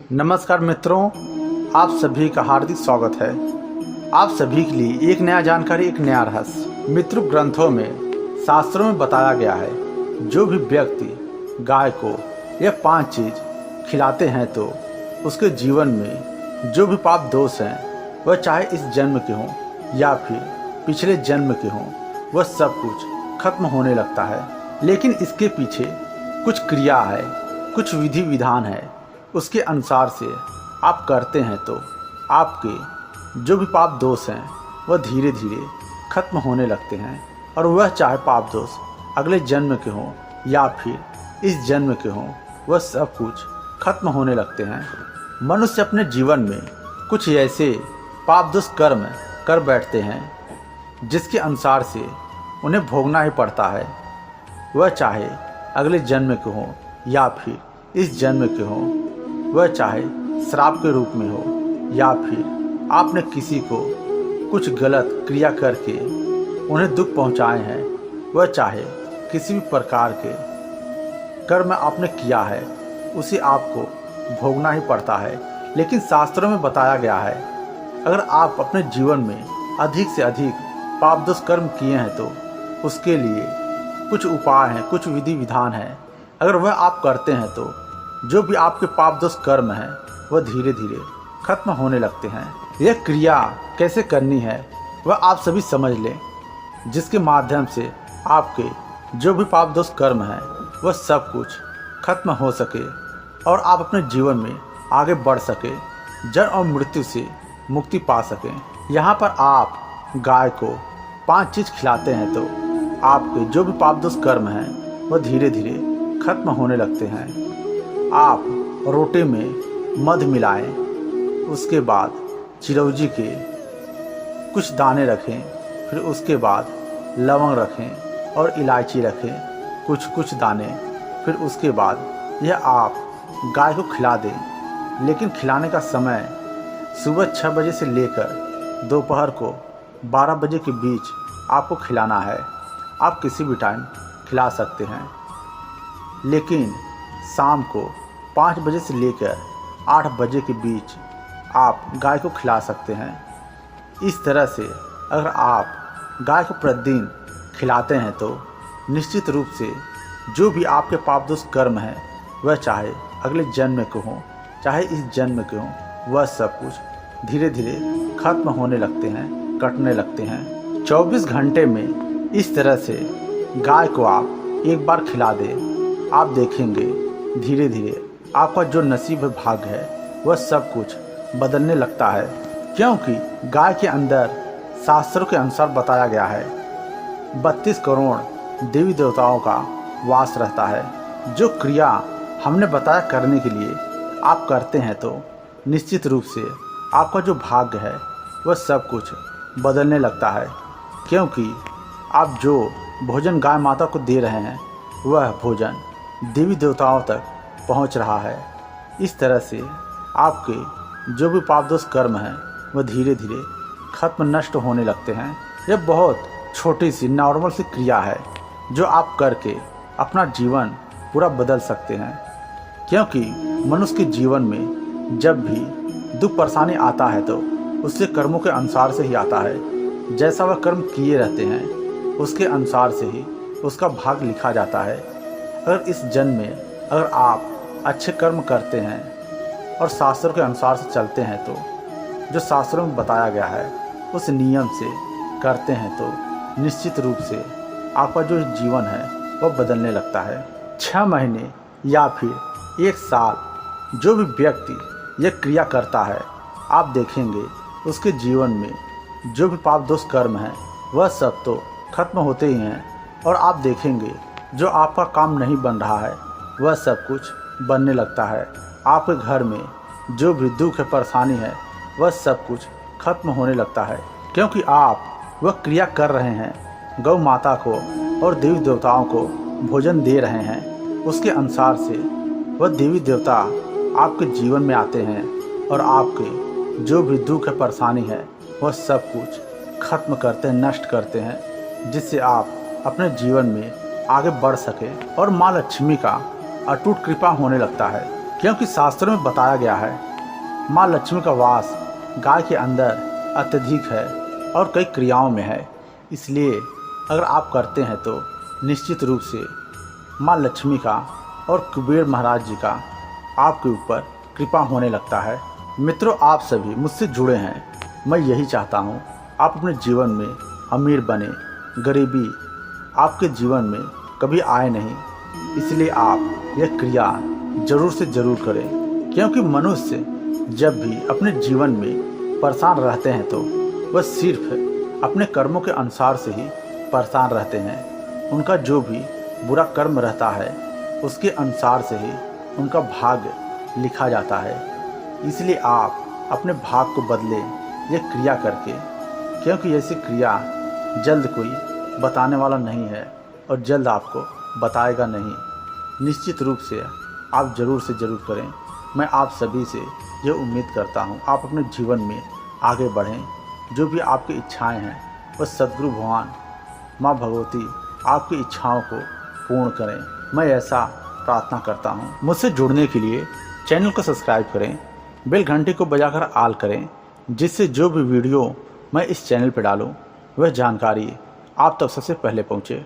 नमस्कार मित्रों, आप सभी का हार्दिक स्वागत है। आप सभी के लिए एक नया जानकारी, एक नया रहस्य। मित्रों, ग्रंथों में, शास्त्रों में बताया गया है, जो भी व्यक्ति गाय को ये 5 चीज खिलाते हैं तो उसके जीवन में जो भी पाप दोष हैं, वह चाहे इस जन्म के हों या फिर पिछले जन्म के हों, वह सब कुछ खत्म होने लगता है। लेकिन इसके पीछे कुछ क्रिया है, कुछ विधि विधान है। उसके अनुसार से आप करते हैं तो आपके जो भी पाप दोष हैं वह धीरे धीरे खत्म होने लगते हैं। और वह चाहे पाप दोष अगले जन्म के हों या फिर इस जन्म के हों, वह सब कुछ खत्म होने लगते हैं। मनुष्य अपने जीवन में कुछ ऐसे पाप दोष कर्म कर बैठते हैं जिसके अनुसार से उन्हें भोगना ही पड़ता है। वह चाहे अगले जन्म के हों या फिर इस जन्म के हों, वह चाहे श्राप के रूप में हो या फिर आपने किसी को कुछ गलत क्रिया करके उन्हें दुख पहुंचाए हैं, वह चाहे किसी भी प्रकार के कर्म आपने किया है, उसे आपको भोगना ही पड़ता है। लेकिन शास्त्रों में बताया गया है, अगर आप अपने जीवन में अधिक से अधिक पाप दोष कर्म किए हैं तो उसके लिए कुछ उपाय हैं, कुछ विधि विधान है। अगर वह आप करते हैं तो जो भी आपके पाप दोष कर्म हैं वह धीरे धीरे खत्म होने लगते हैं। यह क्रिया कैसे करनी है वह आप सभी समझ लें, जिसके माध्यम से आपके जो भी पाप दोष कर्म हैं वह सब कुछ खत्म हो सके और आप अपने जीवन में आगे बढ़ सके, जन्म और मृत्यु से मुक्ति पा सकें। यहाँ पर आप गाय को 5 चीज़ खिलाते हैं तो आपके जो भी पाप दोष कर्म हैं वह धीरे धीरे खत्म होने लगते हैं। आप रोटी में मध मिलाएं, उसके बाद चिरौंजी के कुछ दाने रखें, फिर उसके बाद लवंग रखें और इलायची रखें कुछ दाने। फिर उसके बाद यह आप गाय को खिला दें। लेकिन खिलाने का समय सुबह 6 बजे से लेकर दोपहर को 12 बजे के बीच आपको खिलाना है। आप किसी भी टाइम खिला सकते हैं, लेकिन शाम को 5 बजे से लेकर 8 बजे के बीच आप गाय को खिला सकते हैं। इस तरह से अगर आप गाय को प्रतिदिन खिलाते हैं तो निश्चित रूप से जो भी आपके पाप दोष कर्म हैं, वह चाहे अगले जन्म के हों चाहे इस जन्म के हों, वह सब कुछ धीरे धीरे खत्म होने लगते हैं, कटने लगते हैं। 24 घंटे में इस तरह से गाय को आप एक बार खिला दें, आप देखेंगे धीरे धीरे आपका जो नसीब भाग्य है वह सब कुछ बदलने लगता है। क्योंकि गाय के अंदर शास्त्रों के अनुसार बताया गया है 32 करोड़ देवी देवताओं का वास रहता है। जो क्रिया हमने बताया करने के लिए आप करते हैं तो निश्चित रूप से आपका जो भाग्य है वह सब कुछ बदलने लगता है। क्योंकि आप जो भोजन गाय माता को दे रहे हैं वह भोजन देवी देवताओं तक पहुंच रहा है। इस तरह से आपके जो भी पाप दोष कर्म हैं वह धीरे धीरे खत्म नष्ट होने लगते हैं। यह बहुत छोटी सी नॉर्मल सी क्रिया है जो आप करके अपना जीवन पूरा बदल सकते हैं। क्योंकि मनुष्य के जीवन में जब भी दुख परेशानी आता है तो उसके कर्मों के अनुसार से ही आता है। जैसा वह कर्म किए रहते हैं उसके अनुसार से ही उसका भाग लिखा जाता है। अगर इस जन्म में अगर आप अच्छे कर्म करते हैं और शास्त्रों के अनुसार से चलते हैं तो जो शास्त्रों में बताया गया है उस नियम से करते हैं तो निश्चित रूप से आपका जो जीवन है वह बदलने लगता है। 6 महीने या फिर 1 साल जो भी व्यक्ति यह क्रिया करता है, आप देखेंगे उसके जीवन में जो भी पाप दोष कर्म हैं वह सब तो खत्म होते ही हैं। और आप देखेंगे जो आपका काम नहीं बन रहा है वह सब कुछ बनने लगता है। आपके घर में जो भी दुख है, परेशानी है, वह सब कुछ खत्म होने लगता है। क्योंकि आप वह क्रिया कर रहे हैं, गौ माता को और देवी देवताओं को भोजन दे रहे हैं, उसके अनुसार से वह देवी देवता आपके जीवन में आते हैं और आपके जो भी दुख है, परेशानी है, वह सब कुछ खत्म करते हैं, नष्ट करते हैं, जिससे आप अपने जीवन में आगे बढ़ सके और माँ लक्ष्मी का अटूट कृपा होने लगता है। क्योंकि शास्त्रों में बताया गया है माँ लक्ष्मी का वास गाय के अंदर अत्यधिक है और कई क्रियाओं में है। इसलिए अगर आप करते हैं तो निश्चित रूप से माँ लक्ष्मी का और कुबेर महाराज जी का आपके ऊपर कृपा होने लगता है। मित्रों, आप सभी मुझसे जुड़े हैं। मैं यही चाहता हूँ आप अपने जीवन में अमीर बने, गरीबी आपके जीवन में कभी आए नहीं। इसलिए आप यह क्रिया जरूर से ज़रूर करें, क्योंकि मनुष्य जब भी अपने जीवन में परेशान रहते हैं तो वह सिर्फ अपने कर्मों के अनुसार से ही परेशान रहते हैं। उनका जो भी बुरा कर्म रहता है उसके अनुसार से ही उनका भाग्य लिखा जाता है। इसलिए आप अपने भाग्य को बदलें यह क्रिया करके, क्योंकि ऐसी क्रिया जल्द कोई बताने वाला नहीं है और जल्द आपको बताएगा नहीं। निश्चित रूप से आप ज़रूर से ज़रूर करें। मैं आप सभी से यह उम्मीद करता हूँ आप अपने जीवन में आगे बढ़ें। जो भी आपकी इच्छाएं हैं वह सद्गुरु भगवान माँ भगवती आपकी इच्छाओं को पूर्ण करें। मैं ऐसा प्रार्थना करता हूँ। मुझसे जुड़ने के लिए चैनल को सब्सक्राइब करें, बेल घंटी को बजाकर ऑल करें, जिससे जो भी वीडियो मैं इस चैनल पर डालूँ वह जानकारी आप तक सबसे पहले पहुँचे।